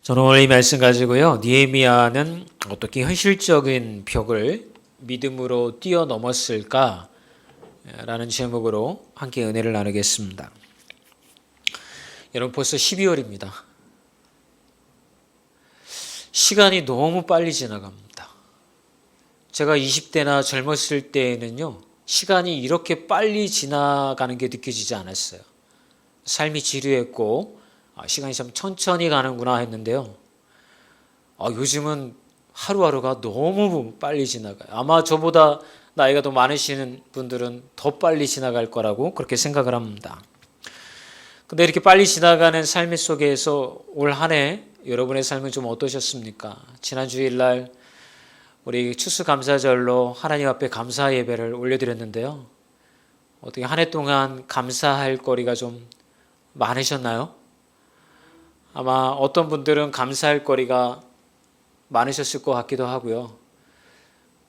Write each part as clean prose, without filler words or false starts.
저는 오늘 이 말씀 가지고요. 느헤미야는 어떻게 현실적인 벽을 믿음으로 뛰어넘었을까? 라는 제목으로 함께 은혜를 나누겠습니다. 여러분 벌써 12월입니다. 시간이 너무 빨리 지나갑니다. 제가 20대나 젊었을 때에는요. 시간이 이렇게 빨리 지나가는 게 느껴지지 않았어요. 삶이 지루했고 시간이 참 천천히 가는구나 했는데요. 요즘은 하루하루가 너무 빨리 지나가요. 아마 저보다 나이가 더 많으시는 분들은 더 빨리 지나갈 거라고 그렇게 생각을 합니다. 근데 이렇게 빨리 지나가는 삶 속에서 올 한 해 여러분의 삶은 좀 어떠셨습니까? 지난 주일날 우리 추수감사절로 하나님 앞에 감사 예배를 올려드렸는데요. 어떻게 한 해 동안 감사할 거리가 좀 많으셨나요? 아마 어떤 분들은 감사할 거리가 많으셨을 것 같기도 하고요.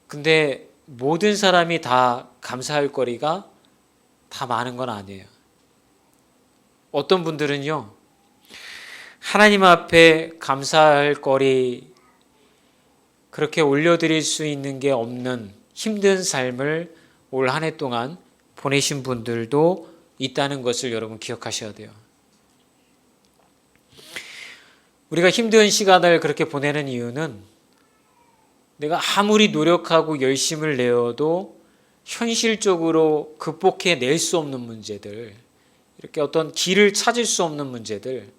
근데 모든 사람이 다 감사할 거리가 다 많은 건 아니에요. 어떤 분들은요, 하나님 앞에 감사할 거리, 그렇게 올려드릴 수 있는 게 없는 힘든 삶을 올 한 해 동안 보내신 분들도 있다는 것을 여러분 기억하셔야 돼요. 우리가 힘든 시간을 그렇게 보내는 이유는 내가 아무리 노력하고 열심을 내어도 현실적으로 극복해낼 수 없는 문제들, 이렇게 어떤 길을 찾을 수 없는 문제들,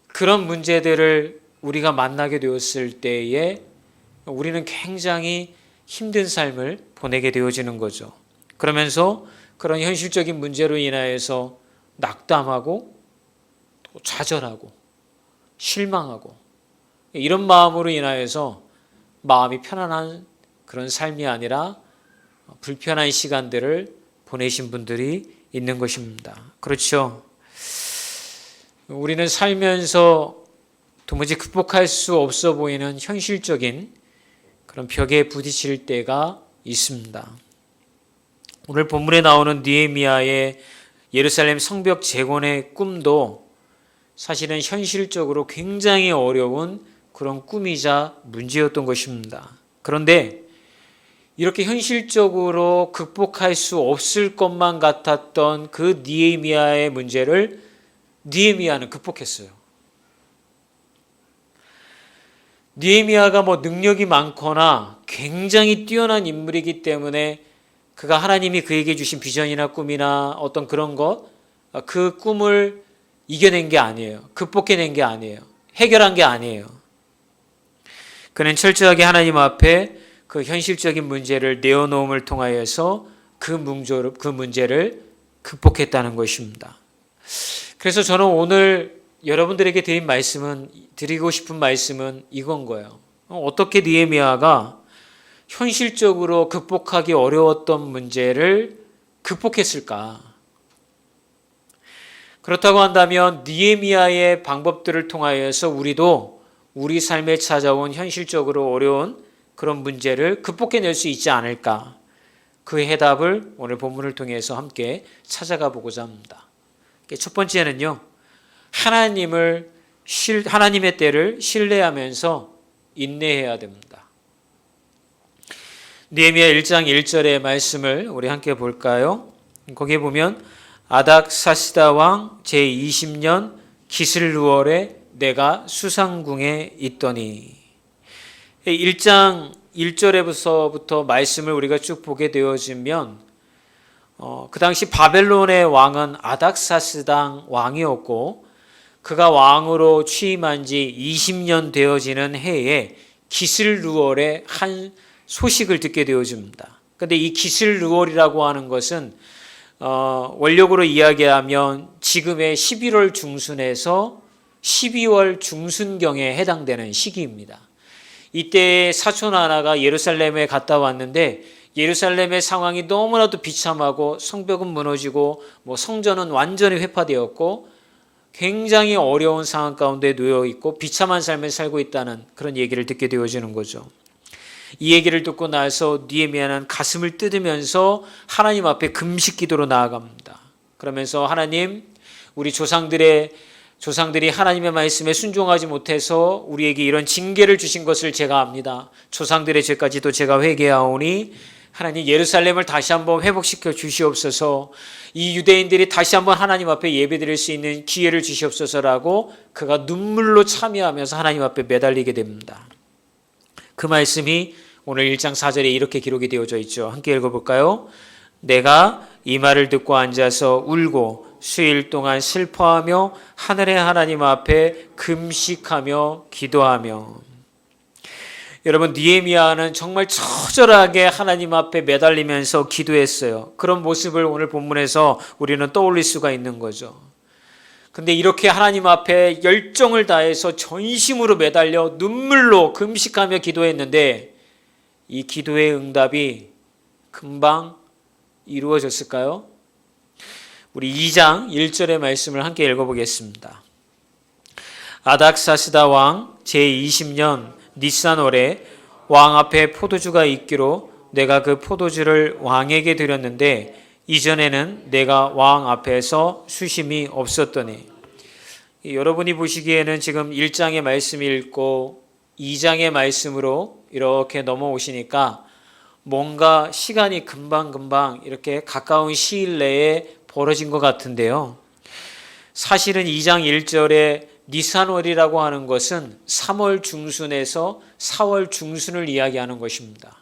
그런 문제들을 우리가 만나게 되었을 때에 우리는 굉장히 힘든 삶을 보내게 되어지는 거죠. 그러면서 그런 현실적인 문제로 인하여서 낙담하고 또 좌절하고 실망하고 이런 마음으로 인하여서 마음이 편안한 그런 삶이 아니라 불편한 시간들을 보내신 분들이 있는 것입니다. 그렇죠. 우리는 살면서 도무지 극복할 수 없어 보이는 현실적인 그런 벽에 부딪힐 때가 있습니다. 오늘 본문에 나오는 느헤미야의 예루살렘 성벽 재건의 꿈도 사실은 현실적으로 굉장히 어려운 그런 꿈이자 문제였던 것입니다. 그런데 이렇게 현실적으로 극복할 수 없을 것만 같았던 그 느헤미야의 문제를 느헤미야는 극복했어요. 느헤미야가 능력이 많거나 굉장히 뛰어난 인물이기 때문에 그가 하나님이 그에게 주신 비전이나 꿈이나 어떤 그런 그 꿈을 이겨낸 게 아니에요. 극복해낸 게 아니에요. 해결한 게 아니에요. 그는 철저하게 하나님 앞에 그 현실적인 문제를 내어놓음을 통하여서 그 문제를 극복했다는 것입니다. 그래서 저는 오늘 여러분들에게 드리고 싶은 말씀은 이건 거예요. 어떻게 느헤미야가 현실적으로 극복하기 어려웠던 문제를 극복했을까? 그렇다고 한다면 느헤미야의 방법들을 통하여서 우리도 우리 삶에 찾아온 현실적으로 어려운 그런 문제를 극복해낼 수 있지 않을까? 그 해답을 오늘 본문을 통해서 함께 찾아가 보고자 합니다. 첫 번째는요, 하나님의 때를 신뢰하면서 인내해야 됩니다. 느헤미야 1장 1절의 말씀을 우리 함께 볼까요? 거기에 보면 아닥사스다 왕 제20년 기슬루월에 내가 수상궁에 있더니 1장 1절에서부터 말씀을 우리가 쭉 보게 되어지면 그 당시 바벨론의 왕은 아닥사스당 왕이었고 그가 왕으로 취임한 지 20년 되어지는 해에 기슬루월의 한 소식을 듣게 되어집니다. 그런데 이 기슬루월이라고 하는 것은 원력으로 이야기하면 지금의 11월 중순에서 12월 중순경에 해당되는 시기입니다. 이때 사촌 하나가 예루살렘에 갔다 왔는데 예루살렘의 상황이 너무나도 비참하고 성벽은 무너지고 성전은 완전히 회파되었고 굉장히 어려운 상황 가운데 놓여 있고 비참한 삶을 살고 있다는 그런 얘기를 듣게 되어지는 거죠. 이 얘기를 듣고 나서 느헤미야는 가슴을 뜯으면서 하나님 앞에 금식 기도로 나아갑니다. 그러면서 하나님, 우리 조상들의 조상들이 하나님의 말씀에 순종하지 못해서 우리에게 이런 징계를 주신 것을 제가 압니다. 조상들의 죄까지도 제가 회개하오니 하나님 예루살렘을 다시 한번 회복시켜 주시옵소서. 이 유대인들이 다시 한번 하나님 앞에 예배드릴 수 있는 기회를 주시옵소서라고 그가 눈물로 참여하면서 하나님 앞에 매달리게 됩니다. 그 말씀이 오늘 1장 4절에 이렇게 기록이 되어져 있죠. 함께 읽어볼까요? 내가 이 말을 듣고 앉아서 울고 수일 동안 슬퍼하며 하늘의 하나님 앞에 금식하며 기도하며. 여러분, 느헤미야는 정말 처절하게 하나님 앞에 매달리면서 기도했어요. 그런 모습을 오늘 본문에서 우리는 떠올릴 수가 있는 거죠. 근데 이렇게 하나님 앞에 열정을 다해서 전심으로 매달려 눈물로 금식하며 기도했는데 이 기도의 응답이 금방 이루어졌을까요? 우리 2장 1절의 말씀을 함께 읽어보겠습니다. 아닥사스다 왕 제20년 니산월에 왕 앞에 포도주가 있기로 내가 그 포도주를 왕에게 드렸는데 이전에는 내가 왕 앞에서 수심이 없었더니. 여러분이 보시기에는 지금 1장의 말씀 읽고 2장의 말씀으로 이렇게 넘어오시니까 뭔가 시간이 금방금방 이렇게 가까운 시일 내에 벌어진 것 같은데요. 사실은 2장 1절에 니산월이라고 하는 것은 3월 중순에서 4월 중순을 이야기하는 것입니다.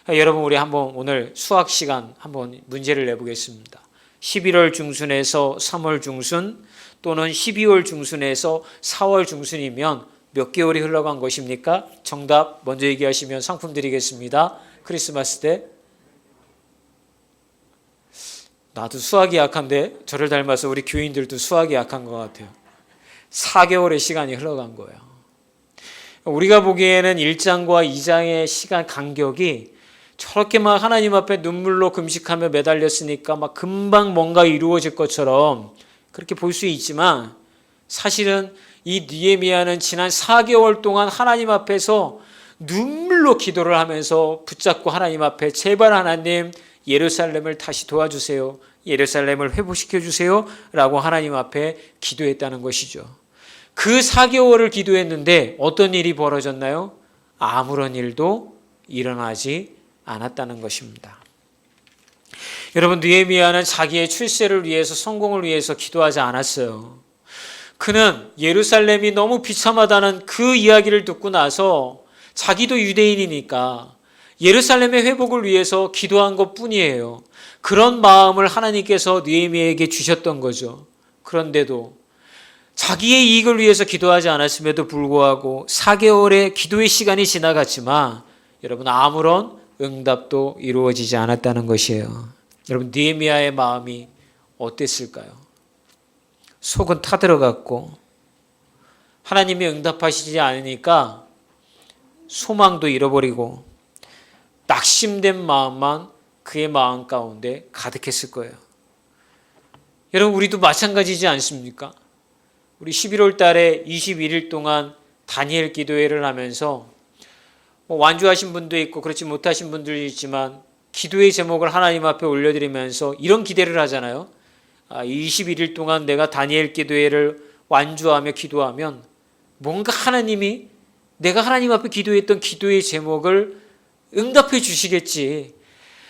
여러분, 우리 한번 오늘 수학 시간 한번 문제를 내보겠습니다. 11월 중순에서 3월 중순 또는 12월 중순에서 4월 중순이면 몇 개월이 흘러간 것입니까? 정답 먼저 얘기하시면 상품 드리겠습니다. 크리스마스 때. 나도 수학이 약한데 저를 닮아서 우리 교인들도 수학이 약한 것 같아요. 4개월의 시간이 흘러간 거예요. 우리가 보기에는 1장과 2장의 시간 간격이 저렇게 막 하나님 앞에 눈물로 금식하며 매달렸으니까 막 금방 뭔가 이루어질 것처럼 그렇게 볼 수 있지만 사실은 이 느헤미야는 지난 4개월 동안 하나님 앞에서 눈물로 기도를 하면서 붙잡고 하나님 앞에 제발 하나님 예루살렘을 다시 도와주세요. 예루살렘을 회복시켜 주세요. 라고 하나님 앞에 기도했다는 것이죠. 그 4개월을 기도했는데 어떤 일이 벌어졌나요? 아무런 일도 일어나지 않았다는 것입니다. 여러분, 느헤미야는 자기의 출세를 위해서 성공을 위해서 기도하지 않았어요. 그는 예루살렘이 너무 비참하다는 그 이야기를 듣고 나서 자기도 유대인이니까 예루살렘의 회복을 위해서 기도한 것뿐이에요. 그런 마음을 하나님께서 느헤미야에게 주셨던 거죠. 그런데도 자기의 이익을 위해서 기도하지 않았음에도 불구하고 4개월의 기도의 시간이 지나갔지만 여러분, 아무런 응답도 이루어지지 않았다는 것이에요. 여러분, 느헤미야의 마음이 어땠을까요? 속은 타들어갔고 하나님이 응답하시지 않으니까 소망도 잃어버리고 낙심된 마음만 그의 마음 가운데 가득했을 거예요. 여러분, 우리도 마찬가지지 않습니까? 우리 11월 달에 21일 동안 다니엘 기도회를 하면서 완주하신 분도 있고 그렇지 못하신 분들도 있지만 기도의 제목을 하나님 앞에 올려드리면서 이런 기대를 하잖아요. 21일 동안 내가 다니엘 기도회를 완주하며 기도하면 뭔가 하나님이 내가 하나님 앞에 기도했던 기도의 제목을 응답해 주시겠지.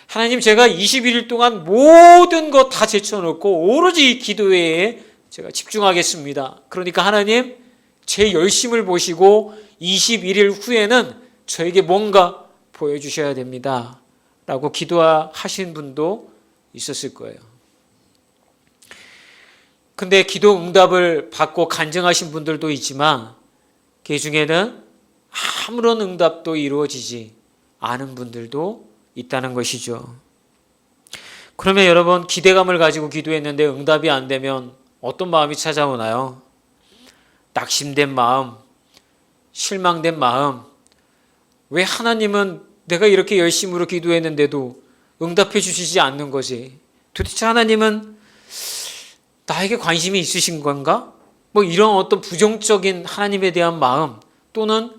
하나님, 제가 21일 동안 모든 것 다 제쳐놓고 오로지 이 기도회에 제가 집중하겠습니다. 그러니까 하나님, 제 열심을 보시고 21일 후에는 저에게 뭔가 보여주셔야 됩니다. 라고 기도하신 분도 있었을 거예요. 근데 기도 응답을 받고 간증하신 분들도 있지만 그 중에는 아무런 응답도 이루어지지 않은 분들도 있다는 것이죠. 그러면 여러분, 기대감을 가지고 기도했는데 응답이 안 되면 어떤 마음이 찾아오나요? 낙심된 마음, 실망된 마음. 왜 하나님은 내가 이렇게 열심으로 기도했는데도 응답해 주시지 않는 거지? 도대체 하나님은 나에게 관심이 있으신 건가? 이런 어떤 부정적인 하나님에 대한 마음, 또는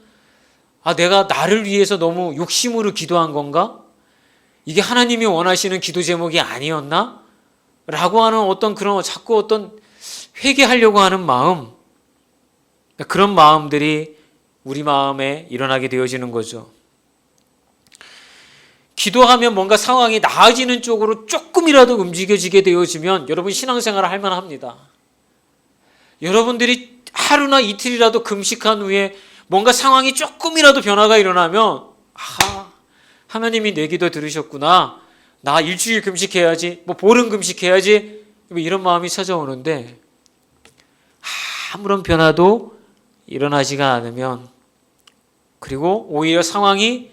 내가 나를 위해서 너무 욕심으로 기도한 건가? 이게 하나님이 원하시는 기도 제목이 아니었나? 라고 하는 어떤 그런 자꾸 어떤 회개하려고 하는 마음, 그런 마음들이 우리 마음에 일어나게 되어지는 거죠. 기도하면 뭔가 상황이 나아지는 쪽으로 조금이라도 움직여지게 되어지면 여러분 신앙생활을 할 만합니다. 여러분들이 하루나 이틀이라도 금식한 후에 뭔가 상황이 조금이라도 변화가 일어나면 하나님이 내 기도 들으셨구나. 나 일주일 금식해야지. 보름 금식해야지. 이런 마음이 찾아오는데 아무런 변화도 일어나지가 않으면, 그리고 오히려 상황이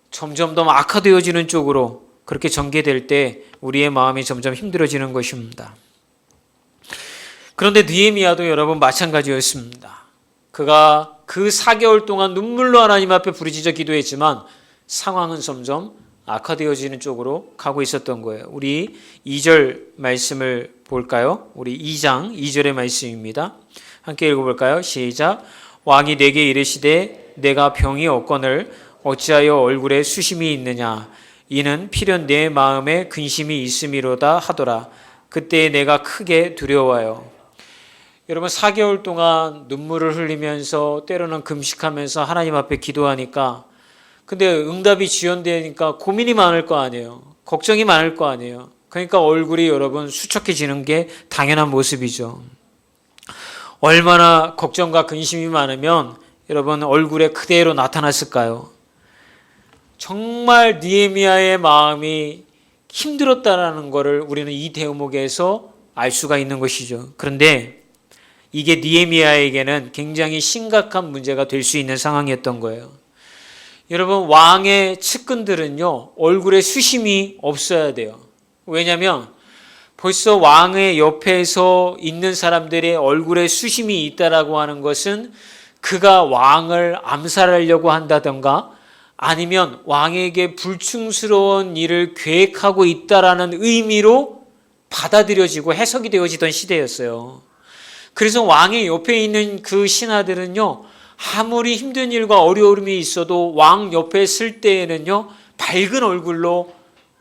점점 더 악화되어지는 쪽으로 그렇게 전개될 때 우리의 마음이 점점 힘들어지는 것입니다. 그런데 느헤미야도 여러분 마찬가지였습니다. 그가 그 4개월 동안 눈물로 하나님 앞에 부르짖어 기도했지만 상황은 점점 악화되어지는 쪽으로 가고 있었던 거예요. 우리 2절 말씀을 볼까요? 우리 2장 2절의 말씀입니다. 함께 읽어볼까요? 시작. 왕이 내게 이르시되 내가 병이 없거늘 어찌하여 얼굴에 수심이 있느냐? 이는 필연 내 마음에 근심이 있음이로다 하더라. 그때 내가 크게 두려워요. 여러분 4개월 동안 눈물을 흘리면서 때로는 금식하면서 하나님 앞에 기도하니까, 근데 응답이 지연되니까 고민이 많을 거 아니에요. 걱정이 많을 거 아니에요. 그러니까 얼굴이 여러분 수척해지는 게 당연한 모습이죠. 얼마나 걱정과 근심이 많으면 여러분 얼굴에 그대로 나타났을까요? 정말 느헤미야의 마음이 힘들었다라는 것을 우리는 이 대목에서 알 수가 있는 것이죠. 그런데 이게 느헤미야에게는 굉장히 심각한 문제가 될 수 있는 상황이었던 거예요. 여러분 왕의 측근들은요 얼굴에 수심이 없어야 돼요. 왜냐하면 벌써 왕의 옆에서 있는 사람들의 얼굴에 수심이 있다라고 하는 것은 그가 왕을 암살하려고 한다던가 아니면 왕에게 불충스러운 일을 계획하고 있다라는 의미로 받아들여지고 해석이 되어지던 시대였어요. 그래서 왕의 옆에 있는 그 신하들은요 아무리 힘든 일과 어려움이 있어도 왕 옆에 쓸 때에는요 밝은 얼굴로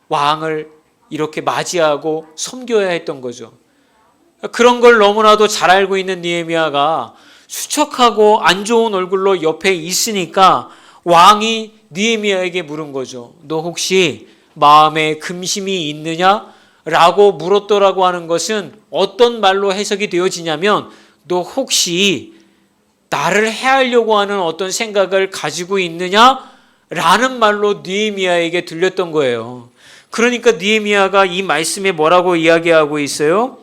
왕을 이렇게 맞이하고 섬겨야 했던 거죠. 그런 걸 너무나도 잘 알고 있는 느헤미야가 수척하고 안 좋은 얼굴로 옆에 있으니까 왕이 느헤미야에게 물은 거죠. 너 혹시 마음에 금심이 있느냐? 라고 물었더라고 하는 것은 어떤 말로 해석이 되어지냐면 너 혹시 나를 해하려고 하는 어떤 생각을 가지고 있느냐? 라는 말로 느헤미야에게 들렸던 거예요. 그러니까 느헤미야가 이 말씀에 뭐라고 이야기하고 있어요?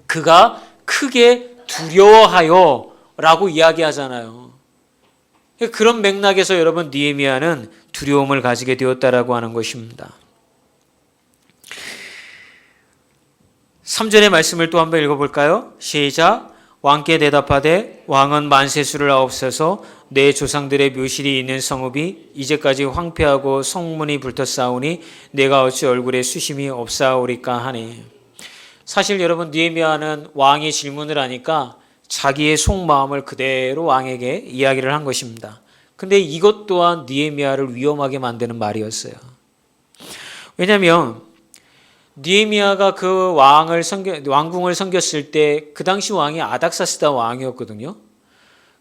그가 크게 두려워하여 라고 이야기하잖아요. 그런 맥락에서 여러분 느헤미야는 두려움을 가지게 되었다라고 하는 것입니다. 3절의 말씀을 또 한번 읽어볼까요? 시작. 왕께 대답하되 왕은 만세수를 하옵소서. 내 조상들의 묘실이 있는 성읍이 이제까지 황폐하고 성문이 불탔사오니 내가 어찌 얼굴에 수심이 없사오리까 하니. 사실 여러분 느헤미야는 왕이 질문을 하니까 자기의 속마음을 그대로 왕에게 이야기를 한 것입니다. 근데 이것 또한 느헤미야를 위험하게 만드는 말이었어요. 왜냐하면 느헤미야가 그 왕궁을 섬겼을 때 그 당시 왕이 아닥사스다 왕이었거든요.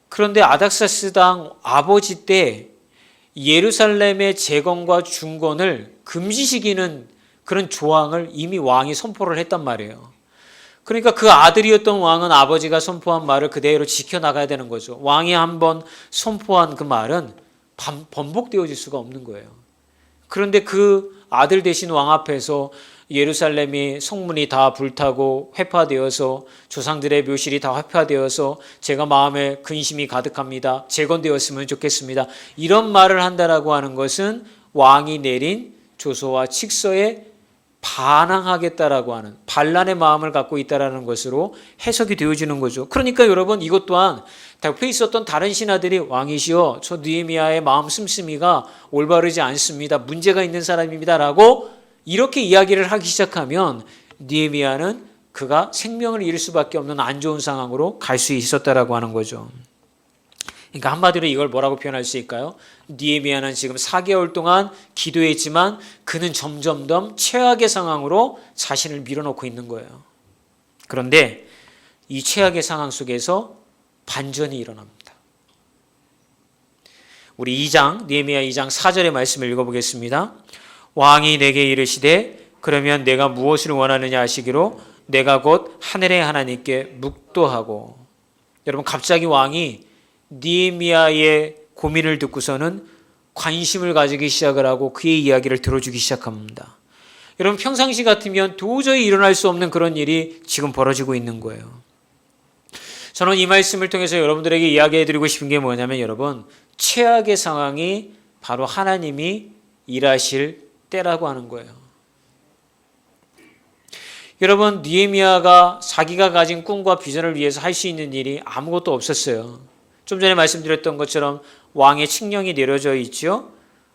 그런데 아닥사스당 아버지 때 예루살렘의 재건과 중건을 금지시키는 그런 조항을 이미 왕이 선포를 했단 말이에요. 그러니까 그 아들이었던 왕은 아버지가 선포한 말을 그대로 지켜나가야 되는 거죠. 왕이 한번 선포한 그 말은 번복되어질 수가 없는 거예요. 그런데 그 아들 되신 왕 앞에서 예루살렘이 성문이 다 불타고 회파되어서 조상들의 묘실이 다 회파되어서 제가 마음에 근심이 가득합니다. 재건되었으면 좋겠습니다. 이런 말을 한다라고 하는 것은 왕이 내린 조서와 칙서에 반항하겠다라고 하는 반란의 마음을 갖고 있다라는 것으로 해석이 되어지는 거죠. 그러니까 여러분 이것 또한 옆에 있었던 다른 신하들이 왕이시여 저 느헤미야의 마음 씀씀이가 올바르지 않습니다. 문제가 있는 사람입니다라고 이렇게 이야기를 하기 시작하면 느헤미야는 그가 생명을 잃을 수밖에 없는 안 좋은 상황으로 갈 수 있었다라고 하는 거죠. 그러니까 한마디로 이걸 뭐라고 표현할 수 있을까요? 느헤미야는 지금 4개월 동안 기도했지만 그는 점점 더 최악의 상황으로 자신을 밀어넣고 있는 거예요. 그런데 이 최악의 상황 속에서 반전이 일어납니다. 우리 느헤미야 2장 4절의 말씀을 읽어보겠습니다. 왕이 내게 이르시되 그러면 내가 무엇을 원하느냐 하시기로 내가 곧 하늘의 하나님께 묵도하고. 여러분, 갑자기 왕이 느헤미야의 고민을 듣고서는 관심을 가지기 시작을 하고 그의 이야기를 들어주기 시작합니다. 여러분, 평상시 같으면 도저히 일어날 수 없는 그런 일이 지금 벌어지고 있는 거예요. 저는 이 말씀을 통해서 여러분들에게 이야기해드리고 싶은 게 뭐냐면, 여러분, 최악의 상황이 바로 하나님이 일하실 때라고 하는 거예요. 여러분, 느헤미야가 자기가 가진 꿈과 비전을 위해서 할 수 있는 일이 아무것도 없었어요. 좀 전에 말씀드렸던 것처럼 왕의 칙령이 내려져 있죠.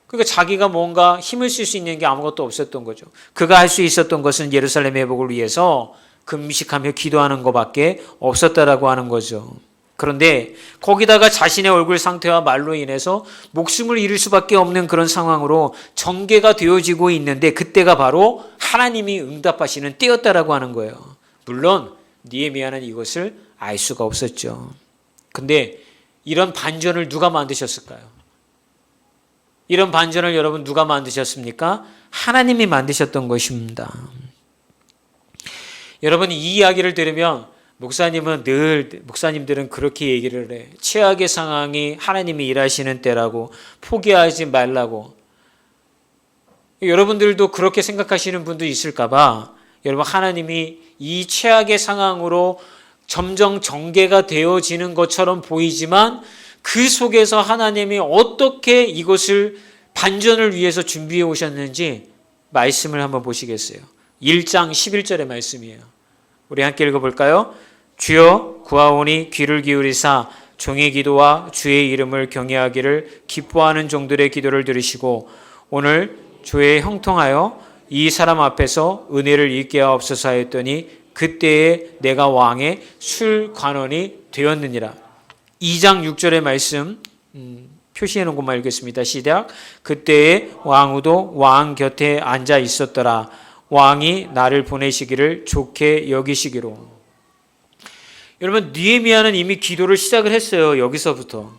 그러니까 자기가 뭔가 힘을 쓸 수 있는 게 아무것도 없었던 거죠. 그가 할 수 있었던 것은 예루살렘 회복을 위해서 금식하며 기도하는 것밖에 없었다라고 하는 거죠. 그런데 거기다가 자신의 얼굴 상태와 말로 인해서 목숨을 잃을 수밖에 없는 그런 상황으로 전개가 되어지고 있는데, 그때가 바로 하나님이 응답하시는 때였다라고 하는 거예요. 물론 느헤미야는 이것을 알 수가 없었죠. 근데 이런 반전을 누가 만드셨을까요? 이런 반전을 여러분 누가 만드셨습니까? 하나님이 만드셨던 것입니다. 여러분, 이 이야기를 들으면 목사님들은 그렇게 얘기를 해. 최악의 상황이 하나님이 일하시는 때라고, 포기하지 말라고. 여러분들도 그렇게 생각하시는 분도 있을까봐, 여러분, 하나님이 이 최악의 상황으로 점점 전개가 되어지는 것처럼 보이지만 그 속에서 하나님이 어떻게 이것을 반전을 위해서 준비해 오셨는지 말씀을 한번 보시겠어요? 1장 11절의 말씀이에요. 우리 함께 읽어볼까요? 주여 구하오니 귀를 기울이사 종의 기도와 주의 이름을 경외하기를 기뻐하는 종들의 기도를 들으시고 오늘 주의 형통하여 이 사람 앞에서 은혜를 잊게 하옵소서 하였더니 그때에 내가 왕의 술관원이 되었느니라. 2장 6절의 말씀 표시해 놓은 것만 읽겠습니다. 시작. 그때에 왕후도 왕 곁에 앉아 있었더라. 왕이 나를 보내시기를 좋게 여기시기로. 여러분, 느헤미야는 이미 기도를 시작을 했어요. 여기서부터.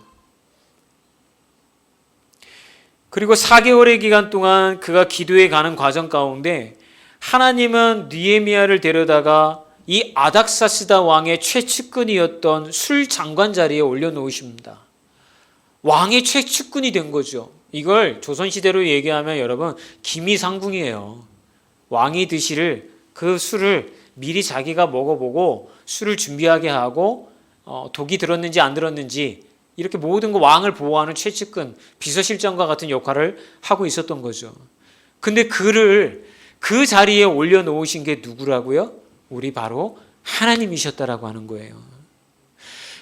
그리고 4개월의 기간 동안 그가 기도해 가는 과정 가운데 하나님은 느헤미야를 데려다가 이 아닥사스다 왕의 최측근이었던 술 장관 자리에 올려놓으십니다. 왕의 최측근이 된 거죠. 이걸 조선시대로 얘기하면 여러분 기미상궁이에요. 왕이 드실 그 술을 미리 자기가 먹어보고 술을 준비하게 하고 독이 들었는지 안 들었는지 이렇게 모든 거 왕을 보호하는 최측근, 비서실장과 같은 역할을 하고 있었던 거죠. 근데 그를 그 자리에 올려놓으신 게 누구라고요? 우리 바로 하나님이셨다라고 하는 거예요.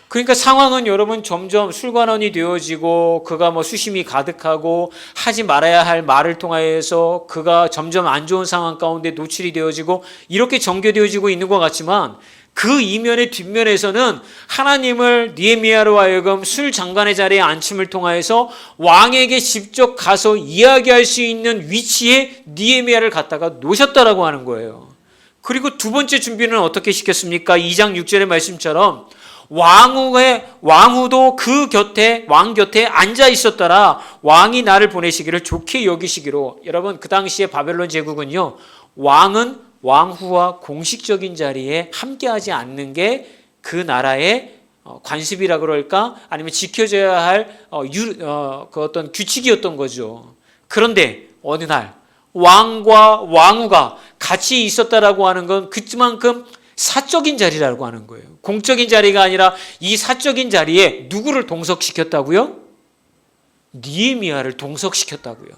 그러니까 상황은 여러분 점점 술관원이 되어지고 그가 수심이 가득하고 하지 말아야 할 말을 통하여서 그가 점점 안 좋은 상황 가운데 노출이 되어지고 이렇게 전개되어지고 있는 것 같지만 그 이면의 뒷면에서는 하나님을 느헤미야로 하여금 술 장관의 자리에 앉힘을 통하여서 왕에게 직접 가서 이야기할 수 있는 위치에 느헤미야를 갖다가 놓으셨다라고 하는 거예요. 그리고 두 번째 준비는 어떻게 시켰습니까? 2장 6절의 말씀처럼 왕후도 왕 곁에 앉아 있었더라. 왕이 나를 보내시기를 좋게 여기시기로. 여러분, 그 당시에 바벨론 제국은요, 왕은 왕후와 공식적인 자리에 함께하지 않는 게 그 나라의 관습이라 그럴까? 아니면 지켜져야 할 그 어떤 규칙이었던 거죠. 그런데 어느 날 왕과 왕후가 같이 있었다라고 하는 건 그만큼 사적인 자리라고 하는 거예요. 공적인 자리가 아니라 이 사적인 자리에 누구를 동석시켰다고요? 느헤미야를 동석시켰다고요.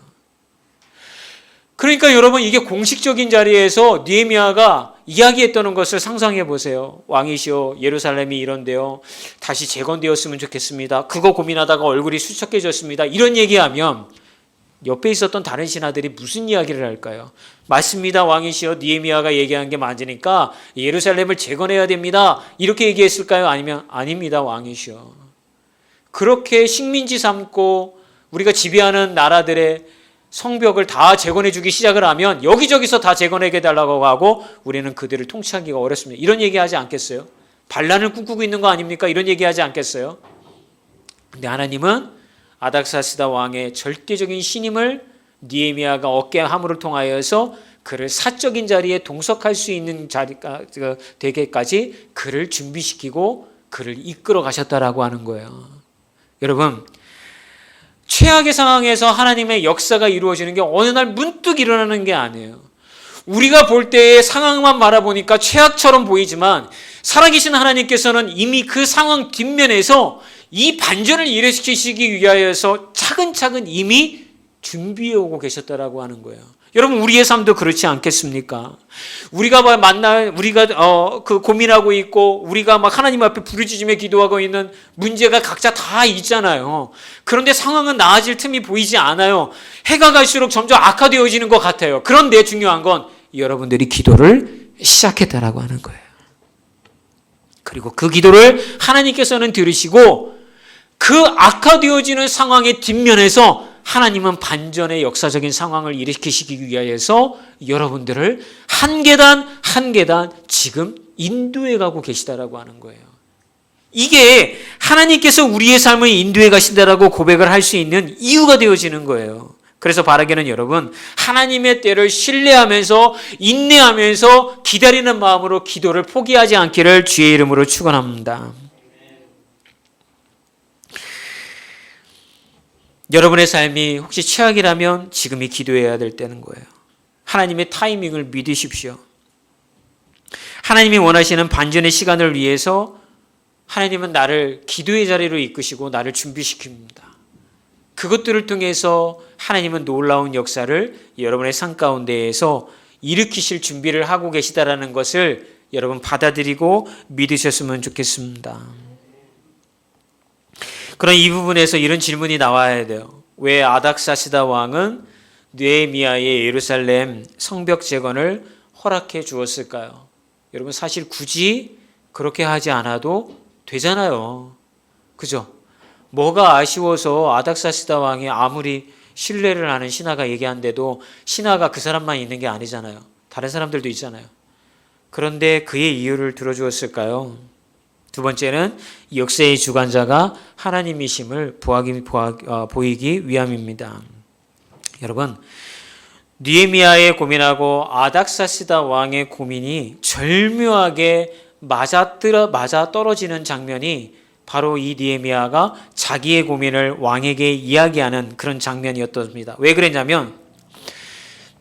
그러니까 여러분, 이게 공식적인 자리에서 느헤미야가 이야기했다는 것을 상상해 보세요. 왕이시여, 예루살렘이 이런데요, 다시 재건되었으면 좋겠습니다. 그거 고민하다가 얼굴이 수척해졌습니다. 이런 얘기하면 옆에 있었던 다른 신하들이 무슨 이야기를 할까요? 맞습니다, 왕이시여, 느헤미야가 얘기한 게 맞으니까 예루살렘을 재건해야 됩니다. 이렇게 얘기했을까요? 아니면 아닙니다, 왕이시여. 그렇게 식민지 삼고 우리가 지배하는 나라들의 성벽을 다 재건해주기 시작을 하면 여기저기서 다 재건해달라고 하고 우리는 그들을 통치하기가 어렵습니다. 이런 얘기하지 않겠어요? 반란을 꿈꾸고 있는 거 아닙니까? 이런 얘기하지 않겠어요? 근데 하나님은 아닥사스다 왕의 절대적인 신임을 느헤미야가 얻게 함으로 통하여서 그를 사적인 자리에 동석할 수 있는 자리가 되게까지 그를 준비시키고 그를 이끌어 가셨다라고 하는 거예요. 여러분, 최악의 상황에서 하나님의 역사가 이루어지는 게 어느 날 문득 일어나는 게 아니에요. 우리가 볼 때의 상황만 바라보니까 최악처럼 보이지만 살아계신 하나님께서는 이미 그 상황 뒷면에서 이 반전을 일으키시기 위하여서 차근차근 이미 준비해 오고 계셨다라고 하는 거예요. 여러분, 우리의 삶도 그렇지 않겠습니까? 우리가 고민하고 있고 우리가 막 하나님 앞에 부르짖으며 기도하고 있는 문제가 각자 다 있잖아요. 그런데 상황은 나아질 틈이 보이지 않아요. 해가 갈수록 점점 악화되어지는 것 같아요. 그런데 중요한 건 여러분들이 기도를 시작했다라고 하는 거예요. 그리고 그 기도를 하나님께서는 들으시고 그 악화되어지는 상황의 뒷면에서 하나님은 반전의 역사적인 상황을 일으키시기 위하여서 여러분들을 한 계단 한 계단 지금 인도해 가고 계시다라고 하는 거예요. 이게 하나님께서 우리의 삶을 인도해 가신다라고 고백을 할 수 있는 이유가 되어지는 거예요. 그래서 바라기는 여러분, 하나님의 때를 신뢰하면서 인내하면서 기다리는 마음으로 기도를 포기하지 않기를 주의 이름으로 축원합니다. 여러분의 삶이 혹시 최악이라면 지금이 기도해야 될 때는 거예요. 하나님의 타이밍을 믿으십시오. 하나님이 원하시는 반전의 시간을 위해서 하나님은 나를 기도의 자리로 이끄시고 나를 준비시킵니다. 그것들을 통해서 하나님은 놀라운 역사를 여러분의 삶 가운데에서 일으키실 준비를 하고 계시다라는 것을 여러분 받아들이고 믿으셨으면 좋겠습니다. 그런 이 부분에서 이런 질문이 나와야 돼요. 왜 아닥사스다 왕은 느헤미야의 예루살렘 성벽 재건을 허락해 주었을까요? 여러분, 사실 굳이 그렇게 하지 않아도 되잖아요. 그죠? 뭐가 아쉬워서 아닥사스다 왕이 아무리 신뢰를 하는 신하가 얘기한데도 신하가 그 사람만 있는 게 아니잖아요. 다른 사람들도 있잖아요. 그런데 그의 이유를 들어주었을까요? 두 번째는 역사의 주관자가 하나님이심을 보이기 위함입니다. 여러분, 느헤미야의 고민하고 아닥사스다 왕의 고민이 절묘하게 맞아 떨어지는 장면이 바로 이 느헤미야가 자기의 고민을 왕에게 이야기하는 그런 장면이었습니다. 왜 그랬냐면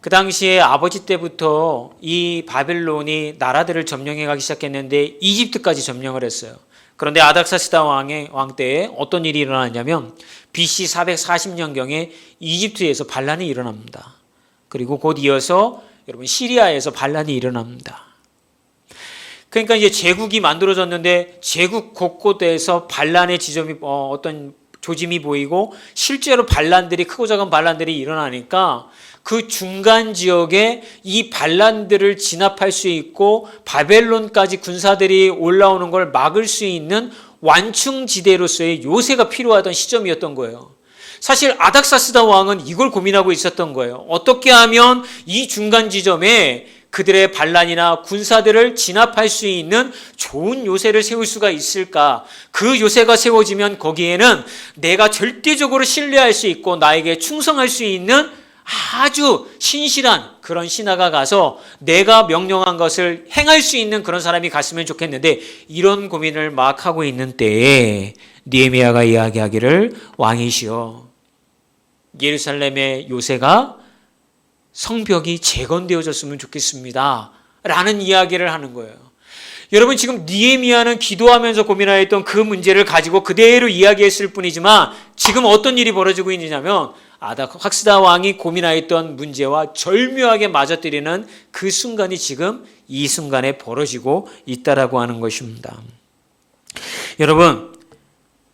그 당시에 아버지 때부터 이 바벨론이 나라들을 점령해 가기 시작했는데 이집트까지 점령을 했어요. 그런데 아닥사스다 왕 때에 어떤 일이 일어났냐면 BC 440년경에 이집트에서 반란이 일어납니다. 그리고 곧 이어서 여러분 시리아에서 반란이 일어납니다. 그러니까 이제 제국이 만들어졌는데 제국 곳곳에서 반란의 지점이 어떤 조짐이 보이고 실제로 반란들이 크고 작은 반란들이 일어나니까 그 중간 지역에 이 반란들을 진압할 수 있고 바벨론까지 군사들이 올라오는 걸 막을 수 있는 완충지대로서의 요새가 필요하던 시점이었던 거예요. 사실 아닥사스다 왕은 이걸 고민하고 있었던 거예요. 어떻게 하면 이 중간 지점에 그들의 반란이나 군사들을 진압할 수 있는 좋은 요새를 세울 수가 있을까? 그 요새가 세워지면 거기에는 내가 절대적으로 신뢰할 수 있고 나에게 충성할 수 있는 아주 신실한 그런 신하가 가서 내가 명령한 것을 행할 수 있는 그런 사람이 갔으면 좋겠는데 이런 고민을 막 하고 있는 때에 느헤미야가 이야기하기를 왕이시여 예루살렘의 요새가 성벽이 재건되어졌으면 좋겠습니다 라는 이야기를 하는 거예요. 여러분, 지금 느헤미야는 기도하면서 고민하였던 그 문제를 가지고 그대로 이야기했을 뿐이지만 지금 어떤 일이 벌어지고 있느냐면 아닥사스다 왕이 고민하였던 문제와 절묘하게 맞아떨리는 그 순간이 지금 이 순간에 벌어지고 있다라고 하는 것입니다. 여러분,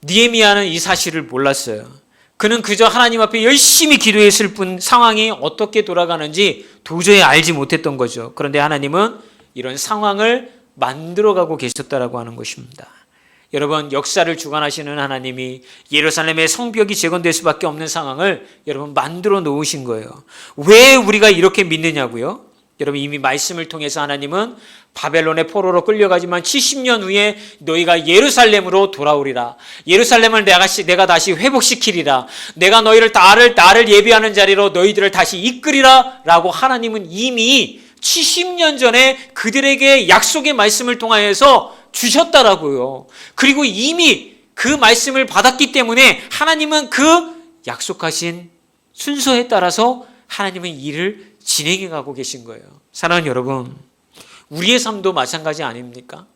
느헤미야는 이 사실을 몰랐어요. 그는 그저 하나님 앞에 열심히 기도했을 뿐 상황이 어떻게 돌아가는지 도저히 알지 못했던 거죠. 그런데 하나님은 이런 상황을 만들어가고 계셨다라고 하는 것입니다. 여러분, 역사를 주관하시는 하나님이 예루살렘의 성벽이 재건될 수밖에 없는 상황을 여러분 만들어 놓으신 거예요. 왜 우리가 이렇게 믿느냐고요? 여러분 이미 말씀을 통해서 하나님은 바벨론의 포로로 끌려가지만 70년 후에 너희가 예루살렘으로 돌아오리라. 예루살렘을 내가 다시 회복시키리라. 내가 나를 예비하는 자리로 너희들을 다시 이끌이라 라고 하나님은 이미 70년 전에 그들에게 약속의 말씀을 통하여서 주셨다라고요. 그리고 이미 그 말씀을 받았기 때문에 하나님은 그 약속하신 순서에 따라서 하나님은 일을 진행해 가고 계신 거예요. 사랑하는 여러분, 우리의 삶도 마찬가지 아닙니까?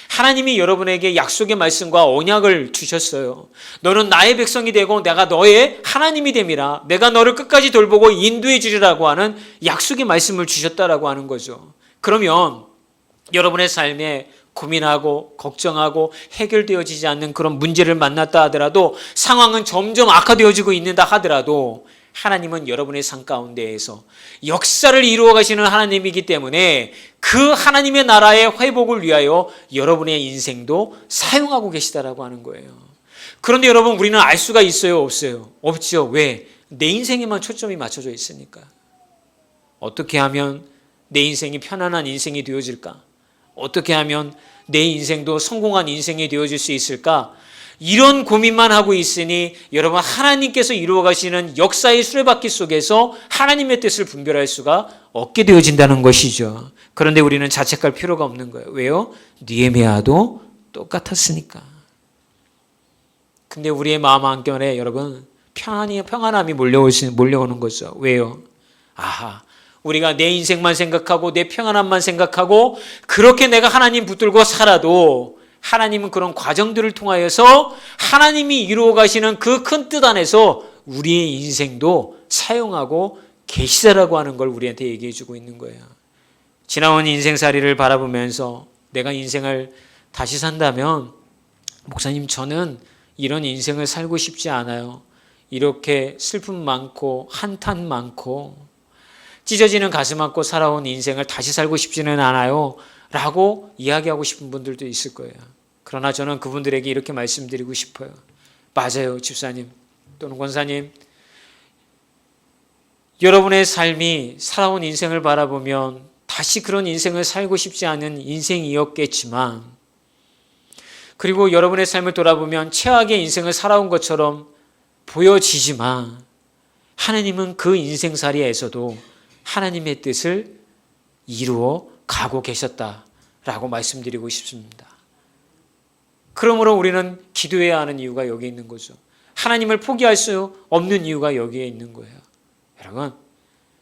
하나님이 여러분에게 약속의 말씀과 언약을 주셨어요. 너는 나의 백성이 되고 내가 너의 하나님이 됨이라. 내가 너를 끝까지 돌보고 인도해 주리라고 하는 약속의 말씀을 주셨다라고 하는 거죠. 그러면 여러분의 삶에 고민하고 걱정하고 해결되어지지 않는 그런 문제를 만났다 하더라도, 상황은 점점 악화되어지고 있는다 하더라도 하나님은 여러분의 삶 가운데에서 역사를 이루어 가시는 하나님이기 때문에 그 하나님의 나라의 회복을 위하여 여러분의 인생도 사용하고 계시다라고 하는 거예요. 그런데 여러분, 우리는 알 수가 있어요, 없어요? 없죠. 왜? 내 인생에만 초점이 맞춰져 있으니까. 어떻게 하면 내 인생이 편안한 인생이 되어질까? 어떻게 하면 내 인생도 성공한 인생이 되어질 수 있을까? 이런 고민만 하고 있으니 여러분, 하나님께서 이루어 가시는 역사의 수레바퀴 속에서 하나님의 뜻을 분별할 수가 없게 되어진다는 것이죠. 그런데 우리는 자책할 필요가 없는 거예요. 왜요? 느헤미야도 똑같았으니까. 근데 우리의 마음 한켠에 여러분 평안함이 몰려오는 거죠. 왜요? 우리가 내 인생만 생각하고 내 평안함만 생각하고 그렇게 내가 하나님 붙들고 살아도 하나님은 그런 과정들을 통하여서 하나님이 이루어 가시는 그 큰 뜻 안에서 우리의 인생도 사용하고 계시다라고 하는 걸 우리한테 얘기해 주고 있는 거예요. 지나온 인생살이를 바라보면서 내가 인생을 다시 산다면, 목사님 저는 이런 인생을 살고 싶지 않아요. 이렇게 슬픔 많고 한탄 많고 찢어지는 가슴 안고 살아온 인생을 다시 살고 싶지는 않아요 라고 이야기하고 싶은 분들도 있을 거예요. 그러나 저는 그분들에게 이렇게 말씀드리고 싶어요. 맞아요, 집사님 또는 권사님. 여러분의 삶이 살아온 인생을 바라보면 다시 그런 인생을 살고 싶지 않은 인생이었겠지만, 그리고 여러분의 삶을 돌아보면 최악의 인생을 살아온 것처럼 보여지지만, 하나님은 그 인생살이에서도 하나님의 뜻을 이루어 가고 계셨다라고 말씀드리고 싶습니다. 그러므로 우리는 기도해야 하는 이유가 여기 있는 거죠. 하나님을 포기할 수 없는 이유가 여기에 있는 거예요. 여러분,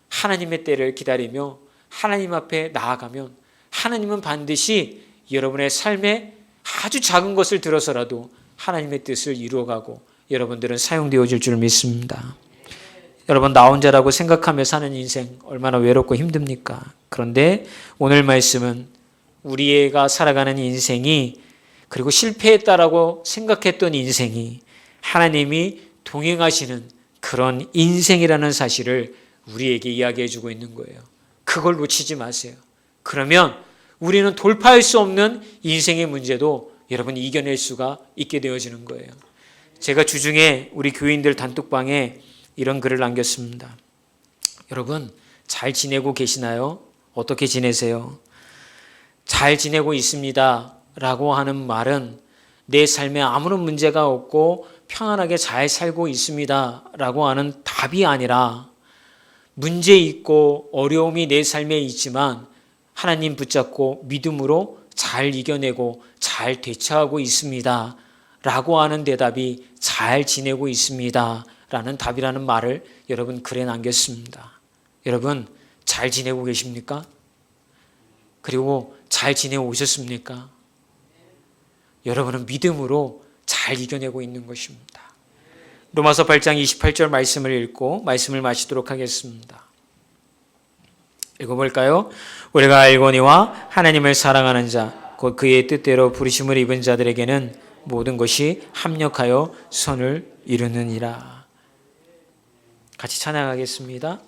하나님의 때를 기다리며 하나님 앞에 나아가면 하나님은 반드시 여러분의 삶에 아주 작은 것을 들어서라도 하나님의 뜻을 이루어가고 여러분들은 사용되어질 줄 믿습니다. 여러분, 나 혼자라고 생각하며 사는 인생 얼마나 외롭고 힘듭니까? 그런데 오늘 말씀은 우리가 살아가는 인생이, 그리고 실패했다라고 생각했던 인생이 하나님이 동행하시는 그런 인생이라는 사실을 우리에게 이야기해 주고 있는 거예요. 그걸 놓치지 마세요. 그러면 우리는 돌파할 수 없는 인생의 문제도 여러분 이겨낼 수가 있게 되어지는 거예요. 제가 주중에 우리 교인들 단톡방에 이런 글을 남겼습니다. 여러분, 잘 지내고 계시나요? 어떻게 지내세요? 잘 지내고 있습니다 라고 하는 말은 내 삶에 아무런 문제가 없고 평안하게 잘 살고 있습니다 라고 하는 답이 아니라, 문제 있고 어려움이 내 삶에 있지만 하나님 붙잡고 믿음으로 잘 이겨내고 잘 대처하고 있습니다 라고 하는 대답이 잘 지내고 있습니다 라는 답이라는 말을 여러분 글에 남겼습니다. 여러분, 잘 지내고 계십니까? 그리고 잘 지내고 오셨습니까? 여러분은 믿음으로 잘 이겨내고 있는 것입니다. 로마서 8장 28절 말씀을 읽고 말씀을 마치도록 하겠습니다. 읽어볼까요? 우리가 알거니와 하나님을 사랑하는 자, 곧 그의 뜻대로 부르심을 입은 자들에게는 모든 것이 합력하여 선을 이루느니라. 같이 찬양하겠습니다.